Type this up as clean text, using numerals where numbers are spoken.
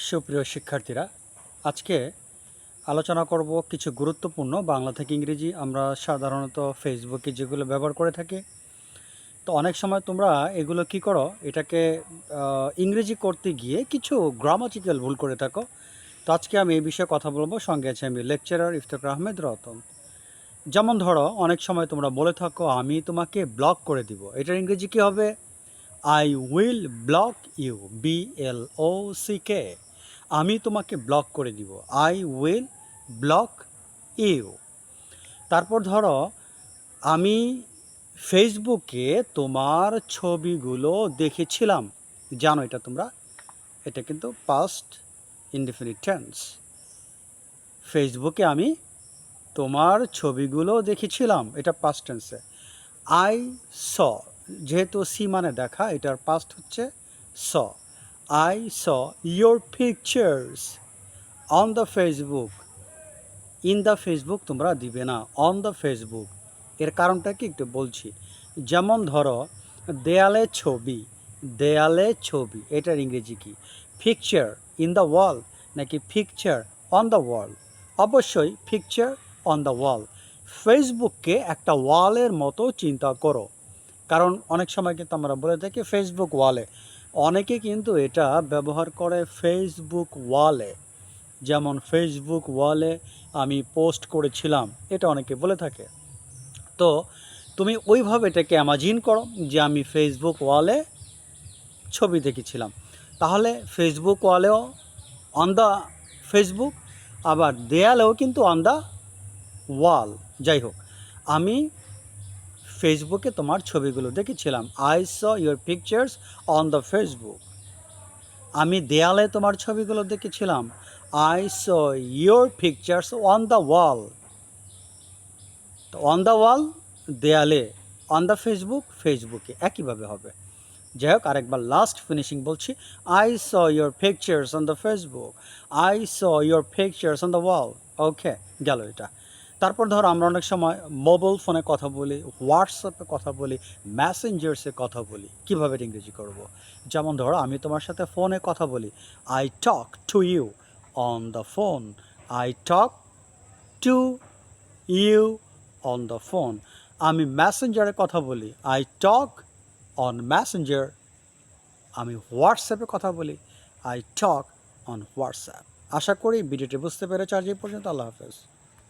সুপ্রিয় শিক্ষার্থীরা, আজকে আলোচনা করব কিছু গুরুত্বপূর্ণ বাংলা থেকে ইংরেজি আমরা সাধারণত ফেসবুকে যেগুলো ব্যবহার করে থাকি। তো অনেক সময় তোমরা এগুলো কি করো, এটাকে ইংরেজি করতে গিয়ে কিছু গ্রামাটিক্যাল ভুল করে থাকো। তো আজকে আমি এই বিষয়ে কথা বলবো, সঙ্গে আছে আমি লেকচারার ইফতেখার আহমেদ রতন। যেমন ধরো, অনেক সময় তোমরা বলে থাকো আমি তোমাকে ব্লক করে দিব। এটার ইংরেজি কী হবে? I will block you, BLOCK। আমি তোমাকে ব্লক করে দিব, আই উইল ব্লক ইউ। তারপর ধরো, আমি ফেসবুকে তোমার ছবিগুলো দেখেছিলাম। জানো এটা তোমরা, এটা কিন্তু পাস্ট ইনডেফিনিট টেন্স। ফেসবুকে আমি তোমার ছবিগুলো দেখেছিলাম, এটা পাস্ট টেন্সে। আই স, যেহেতু সি মানে দেখা, এটার পাস্ট হচ্ছে saw. I saw your pictures on the Facebook. In the Facebook তোমরা দিবে না, অন দ্য ফেসবুক। এর কারণটা কি একটু বলছি। যেমন ধরো, দেয়ালে ছবি, দেয়ালে ছবি, এটার ইংরেজি কি? পিকচার ইন দ্য ওয়াল নাকি পিকচার অন দ্য ওয়াল? অবশ্যই পিকচার অন দ্য ওয়াল। ফেসবুককে একটা ওয়ালের মতো চিন্তা করো, কারণ অনেক সময় কিন্তু আমরা বলে থাকি ফেসবুক ওয়ালে। অনেকে কিন্তু এটা ব্যবহার করে ফেসবুক ওয়ালে। যেমন ফেসবুক ওয়ালে আমি পোস্ট করেছিলাম, এটা অনেকে বলে থাকে। তো তুমি ওইভাবে এটাকে ইমাজিন করো যে আমি ফেসবুক ওয়ালে ছবি দেখেছিলাম। তাহলে ফেসবুক ওয়ালেও অন দ্য ফেসবুক, আবার দেয়ালেও কিন্তু অন দ্য ওয়াল। যাই হোক, আমি ফেসবুকে তোমার ছবিগুলো দেখেছিলাম, I saw your pictures on the Facebook. আমি দেয়ালে তোমার ছবিগুলো দেখেছিলাম, I saw your pictures on the wall. তো অন দ্য ওয়াল দেয়ালে, অন দ্য ফেসবুক ফেসবুকে, একইভাবে হবে। যাই হোক, আরেকবার লাস্ট ফিনিশিং বলছি, I saw your pictures on the Facebook, I saw your pictures on the wall. Okay, গেল এটা। তারপর ধরো, আমরা অনেক সময় মোবাইল ফোনে কথা বলি, হোয়াটসঅ্যাপে কথা বলি, মেসেঞ্জার্সে কথা বলি। কীভাবে ইংরেজি করব? যেমন ধরো, আমি তোমার সাথে ফোনে কথা বলি, I talk to you on the phone, I talk to you on the phone. আমি মেসেঞ্জারে কথা বলি, আই টক অন মেসেঞ্জার। আমি হোয়াটসঅ্যাপে কথা বলি, আই টক অন হোয়াটসঅ্যাপ। আশা করি ভিডিওটি বুঝতে পেরেছ। আজ এই পর্যন্ত, আল্লাহ হাফেজ।